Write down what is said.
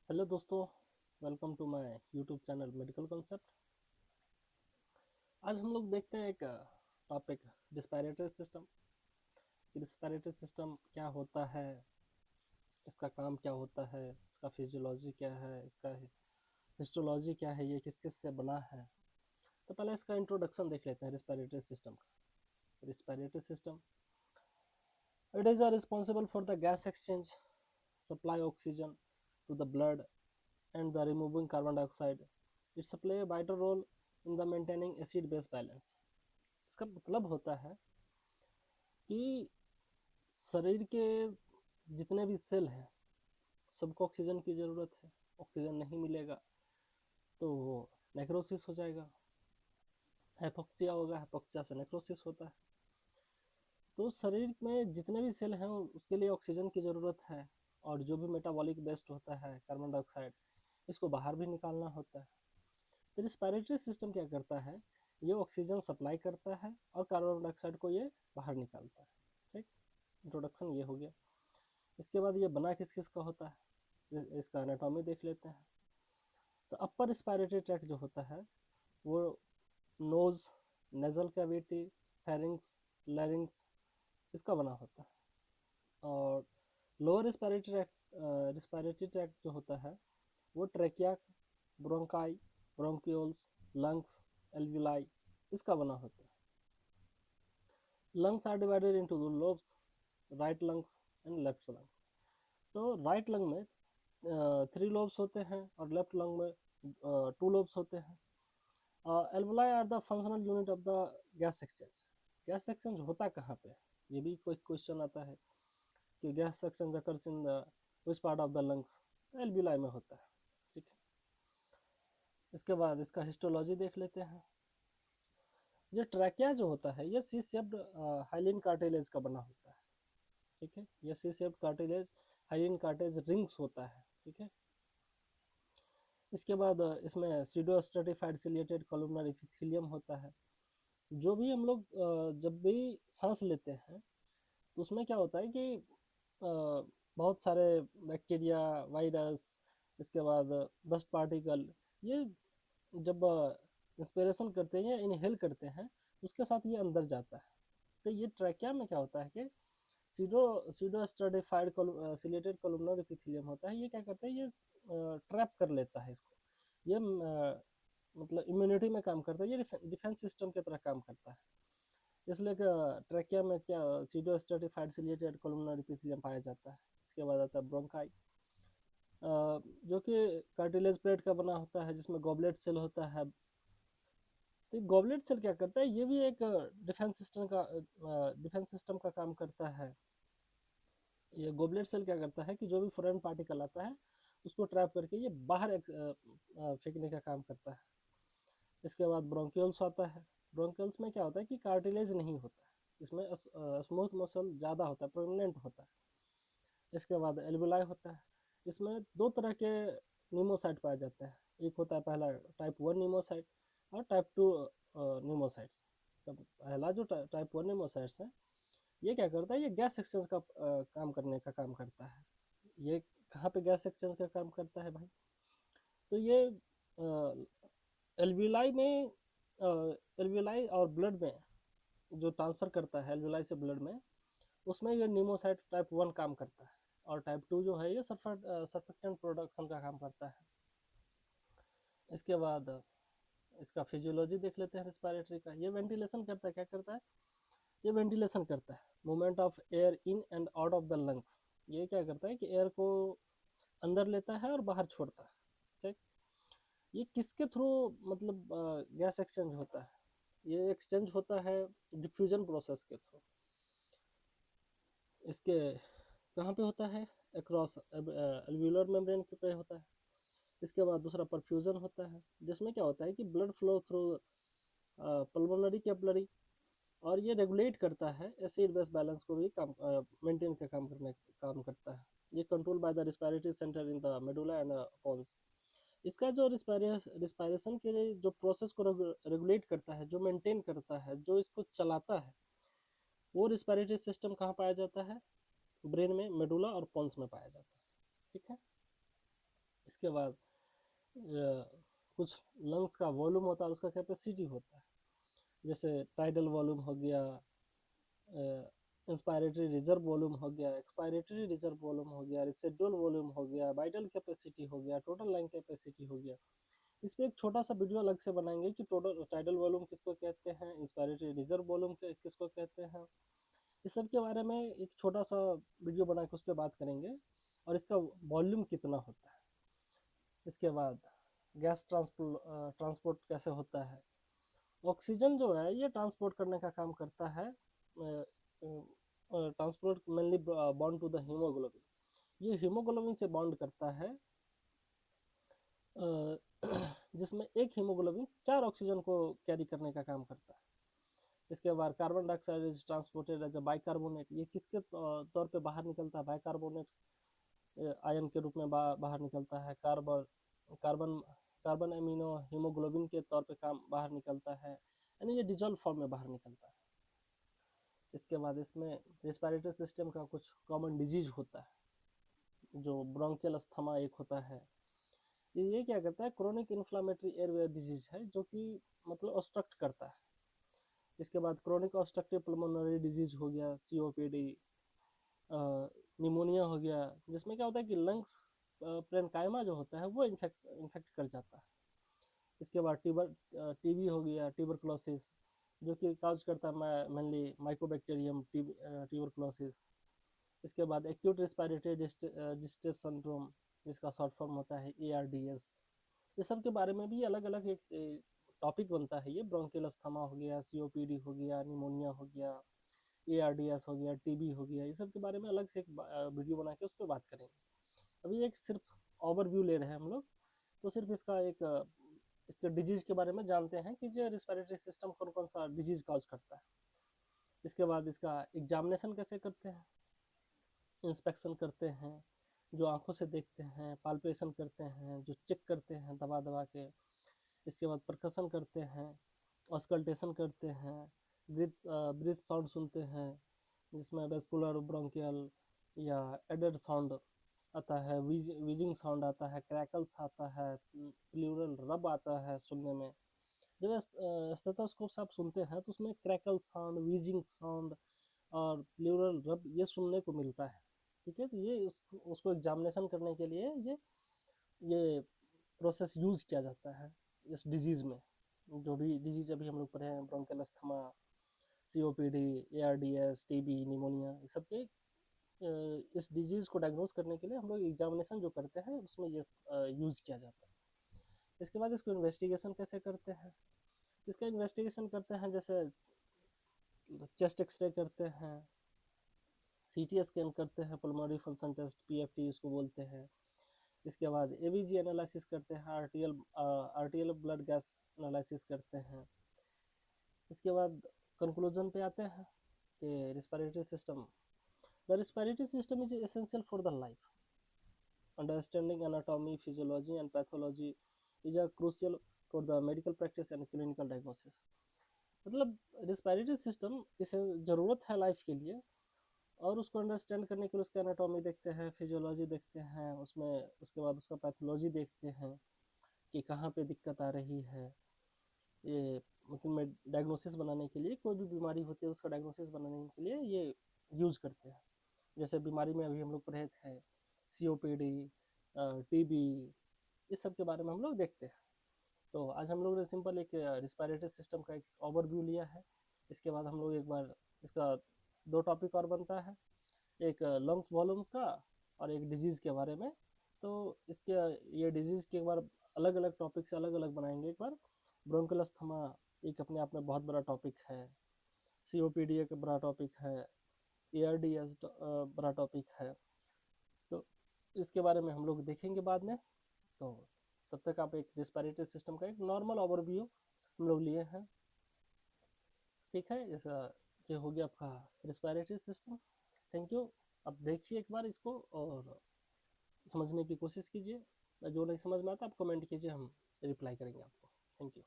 Hello दोस्तों, welcome to my YouTube channel medical concept. आज हम लोग देखते हैं एक topic respiratory system. Respiratory system क्या होता है, इसका काम क्या होता है, इसका फिजियोलॉजी क्या है, इसका हिस्टोलॉजी क्या है, ये किस किस से बना है। तो पहले इसका इंट्रोडक्शन देख लेते हैं रिस्पायरेटरी सिस्टम का। Respiratory system, it is responsible for the gas exchange, supply oxygen to the blood and the removing carbon dioxide. It's play a vital role in the maintaining acid base balance. इसका मतलब होता है कि शरीर के जितने भी सेल हैं सबको ऑक्सीजन की ज़रूरत है। ऑक्सीजन नहीं मिलेगा तो वो नेक्रोसिस हो जाएगा, हाइपोक्सिया होगा, हाइपोक्सिया से नेक्रोसिस होता है। तो शरीर में जितने भी सेल हैं उसके लिए ऑक्सीजन की ज़रूरत है, और जो भी मेटाबॉलिक वेस्ट होता है कार्बन डाइऑक्साइड, इसको बाहर भी निकालना होता है। तो रिस्पायरेटरी सिस्टम क्या करता है, ये ऑक्सीजन सप्लाई करता है और कार्बन डाइऑक्साइड को ये बाहर निकालता है। ठीक, इंट्रोडक्शन ये हो गया। इसके बाद ये बना किस किस का होता है, इसका एनाटॉमी देख लेते हैं। तो अपर रिस्पायरेटरी ट्रैक जो होता है वो nose, nasal cavity, pharynx, larynx, इसका बना होता है। और लोअर रिस्पायरेटरी ट्रैक जो होता है वो trachea, bronchi, bronchioles, lungs, alveoli, इसका बना होता है। लंग्स आर डिवाइडेड इनटू दो lobes, right lungs and left lung. तो राइट लंग में 3 लोब्स होते हैं और लेफ्ट लंग में 2 लोब्स होते हैं। Alveoli are the functional unit of the gas exchange. Gas exchange होता कहाँ पे, ये भी कोई क्वेश्चन आता है कि gas exchange occurs in the which part of the lungs, alveoli में होता है। ठीक है, इसके बाद इसका हिस्टोलॉजी देख लेते हैं। ये ट्रैकिया जो होता है ये सी शेप्ड हाइलिन कार्टिलेज का बना होता है। ठीक है, ये C shaped cartilage hyaline cartilage rings होता है। ठीक है, इसके बाद इसमें pseudo stratified ciliated columnar epithelium होता है। जो भी हम लोग जब भी सांस लेते हैं तो उसमें क्या होता है कि बहुत सारे बैक्टीरिया, वायरस, इसके बाद डस्ट पार्टिकल, ये जब इंस्पिरेशन करते हैं या इनहेल करते हैं उसके साथ ये अंदर जाता है। तो ये ट्रैकिया में क्या होता है कि pseudo stratified ciliated columnar epithelium होता है। ये क्या करता है, ये ट्रैप कर लेता है इसको। ये मतलब इम्यूनिटी में काम करता है, ये डिफेंस सिस्टम की तरह काम करता है। इसलिए ट्रैकिया में क्या pseudo stratified ciliated columnar epithelium पाया जाता है। इसके बाद आता है ब्रोंकाई, जो कि कार्टिलेज प्लेट का बना होता है जिसमें गॉबलेट सेल होता है। तो गॉबलेट सेल क्या करता है, ये भी एक डिफेंस सिस्टम का काम करता है। ये गॉबलेट सेल क्या करता है कि जो भी फॉरेन पार्टिकल आता है उसको ट्रैप करके ये बाहर फेंकने का काम करता है। इसके बाद ब्रोंक्यूल्स आता है। ब्रोंक्यूल्स में क्या होता है कि कार्टिलेज नहीं होता है, इसमें स्मूथ मसल ज़्यादा होता है, प्रोमिनेंट होता है। इसके बाद एल्विलाई होता है। इसमें 2 तरह के नीमोसाइट पाए जाते हैं। एक होता है पहला टाइप 1 नीमोसाइट और टाइप 2 नीमोसाइट्स। तो पहला जो टाइप 1 नीमोसाइट्स है ये क्या करता है, ये गैस एक्सचेंज का काम करने का काम करता है। ये कहाँ पे गैस एक्सचेंज का काम करता है भाई, तो ये एल्विलाई में, एल्विलाई और ब्लड में जो ट्रांसफ़र करता है एल्विलाई से ब्लड में, उसमें ये नीमोसाइट टाइप 1 काम करता है। और टाइप 2 जो है ये सर्फेक्टेंट प्रोडक्शन का काम करता है। इसके बाद इसका फिजियोलॉजी देख लेते हैं रिस्पायरेटरी का। ये वेंटिलेशन करता है, क्या करता है, ये वेंटिलेशन करता है, movement of air in and out of the lungs. ये क्या करता है कि एयर को अंदर लेता है और बाहर छोड़ता है। ठीक, ये किसके थ्रू मतलब गैस एक्सचेंज होता है, ये एक्सचेंज होता है डिफ्यूजन प्रोसेस के थ्रू। इसके कहाँ पे होता है, अक्रॉस एल्वियोलर मेम्ब्रेन पे होता है। इसके बाद दूसरा परफ्यूजन होता है, जिसमें क्या होता है कि blood flow through pulmonary capillary, और ये रेगुलेट करता है एसिड बेस बैलेंस को भी काम मेंटेन का काम करता है। ये control by the respiratory centre in the medulla and pons. इसका जो रिस्पायरेशन के लिए जो प्रोसेस को रेगुलेट करता है, जो मेंटेन करता है, जो इसको चलाता है, वो रिस्पायरेटरी सिस्टम कहाँ पाया जाता है, ब्रेन में, मेडुला और पोन्स में पाया जाता है। ठीक है, इसके बाद कुछ लंग्स का वॉल्यूम होता है, उसका कैपेसिटी होता है, जैसे टाइडल वॉल्यूम हो गया, इंस्पायरेटरी रिजर्व वॉल्यूम हो गया, एक्सपायरेटरी रिजर्व वॉल्यूम हो गया, रिसिडुअल वॉल्यूम हो गया, वाइटल कैपेसिटी हो गया, टोटल लाइन कैपेसिटी हो गया। इस पर एक छोटा सा वीडियो अलग से बनाएंगे कि टोटल टाइडल वॉल्यूम किसको कहते हैं, इंस्पायरेटरी रिजर्व वॉल्यूम किसको कहते हैं, इस सब के बारे में एक छोटा सा वीडियो बना के उस पर बात करेंगे, और इसका वॉल्यूम कितना होता है। इसके बाद गैस ट्रांसपोर्ट कैसे होता है। ऑक्सीजन जो है ये ट्रांसपोर्ट करने का काम करता है, transport mainly bond to the haemoglobin, ये हीमोग्लोबिन से बॉन्ड करता है, जिसमें एक हीमोग्लोबिन 4 ऑक्सीजन को कैरी करने का काम करता है। इसके बाद carbon dioxide is transported as a bicarbonate, ये किसके तौर पे बाहर निकलता है, बाइकार्बोनेट आयन के रूप में बाहर निकलता है। कार्बन एमिनो हीमोग्लोबिन के तौर पे काम बाहर निकलता है, यानी ये डिजॉल्व फॉर्म में बाहर निकलता है। इसके बाद इसमें रेस्पिरेटरी सिस्टम का कुछ कॉमन डिजीज होता है, जो ब्रोंकियल अस्थमा एक होता है, ये क्या करता है, क्रोनिक इन्फ्लामेटरी एयरवे डिजीज है, जो कि मतलब ऑब्स्ट्रक्ट करता है। इसके बाद क्रोनिक ऑब्स्ट्रक्टिव पल्मोनरी डिजीज हो गया, COPD, निमोनिया हो गया, जिसमें क्या होता है कि लंग्स प्रेनकाइमा जो होता है वो इन्फेक्ट कर जाता है। इसके बाद TB हो गया, ट्यूबरकुलोसिस, जो कि काज करता है मेनली माइकोबैक्टीरियम ट्यूबरकुलोसिस। इसके बाद एक्यूट रेस्पिरेटरी डिस्ट्रेस सिंड्रोम, जिसका शॉर्ट फॉर्म होता है ARDS। ये सब के बारे में भी अलग अलग एक टॉपिक बनता है, ये ब्रोंकियल अस्थमा हो गया, COPD हो गया, निमोनिया हो गया, ARDS हो गया, TB हो गया, ये सब के बारे में अलग से एक वीडियो बना के उस पर बात करेंगे। अभी एक सिर्फ ओवरव्यू ले रहे हैं हम लोग, तो सिर्फ इसका एक इसके डिजीज के बारे में जानते हैं कि जो रेस्पिरेटरी सिस्टम कौन कौन सा डिजीज कॉज करता है। इसके बाद इसका एग्जामिनेशन कैसे करते हैं, इंस्पेक्शन करते हैं, जो आंखों से देखते हैं, पाल्पेशन करते हैं, जो चेक करते हैं दबा दबा के। इसके बाद परकशन करते हैं, ऑस्कल्टेशन करते हैं, ब्रीथ साउंड सुनते हैं, जिसमें वेस्कुलर ब्रोंकियल या एडेड साउंड आता है, वीजिंग साउंड आता है, क्रैकल्स आता है, प्लूरल रब आता है सुनने में। जब स्टेथोस्कोप से आप सुनते हैं तो उसमें क्रैकल साउंड, वीजिंग साउंड और प्लूरल रब ये सुनने को मिलता है। ठीक है, तो ये उसको एग्जामिनेशन करने के लिए ये प्रोसेस यूज़ किया जाता है इस डिजीज़ में। जो भी डिजीज अभी हम लोग पढ़े हैं, bronchial asthma, COPD, ARDS, TB, pneumonia, ये सब के इस डिजीज़ को डायग्नोज करने के लिए हम लोग एग्जामिनेशन जो करते हैं उसमें ये यूज़ किया जाता है। इसके बाद इसको इन्वेस्टिगेशन कैसे करते हैं, इसका इन्वेस्टिगेशन करते हैं जैसे चेस्ट एक्सरे करते हैं, CT स्कैन करते हैं, पल्मोनरी फंक्शन टेस्ट PFT उसको बोलते हैं। इसके बाद ABG एनालिसिस करते हैं, RTL ब्लड गैस एनालिसिस करते हैं। इसके बाद कंक्लूजन पे आते हैं कि respiratory system, the respiratory system is essential for the life, understanding anatomy, physiology and pathology is crucial for the medical practice and clinical diagnosis. मतलब रेस्पिरेटरी सिस्टम इसे ज़रूरत है लाइफ के लिए, और उसको अंडरस्टैंड करने के लिए उसका एनाटॉमी देखते हैं, फिजियोलॉजी देखते हैं, उसमें उसके बाद उसका पैथोलॉजी देखते हैं कि कहाँ पे दिक्कत आ रही है। ये मतलब में डायग्नोसिस बनाने के लिए, कोई भी बीमारी होती है उसका डायग्नोसिस बनाने के लिए ये यूज़ करते हैं। जैसे बीमारी में अभी हम लोग पढ़े थे COPD, TB, इस सब के बारे में हम लोग देखते हैं। तो आज हम लोग ने सिंपल एक रेस्पिरेटरी सिस्टम का एक ओवरव्यू लिया है। इसके बाद हम लोग एक बार इसका 2 टॉपिक और बनता है, एक लंग्स वॉल्यूम्स का और एक डिजीज़ के बारे में। तो इसके ये डिजीज़ के एक बार अलग अलग टॉपिक से अलग अलग बनाएंगे। एक बार ब्रोंकियल अस्थमा एक अपने आप में बहुत बड़ा टॉपिक है, COPD एक बड़ा टॉपिक है, ARDS बड़ा टॉपिक है, तो इसके बारे में हम लोग देखेंगे बाद में। तो तब तक आप एक रेस्पिरेटरी सिस्टम का एक नॉर्मल ओवरव्यू हम लोग लिए हैं। ठीक है, ऐसा ये हो गया आपका रेस्पिरेटरी सिस्टम। Thank you. अब देखिए एक बार इसको और समझने की कोशिश कीजिए, जो नहीं समझ में आता आप कमेंट कीजिए, हम रिप्लाई करेंगे आपको। Thank you.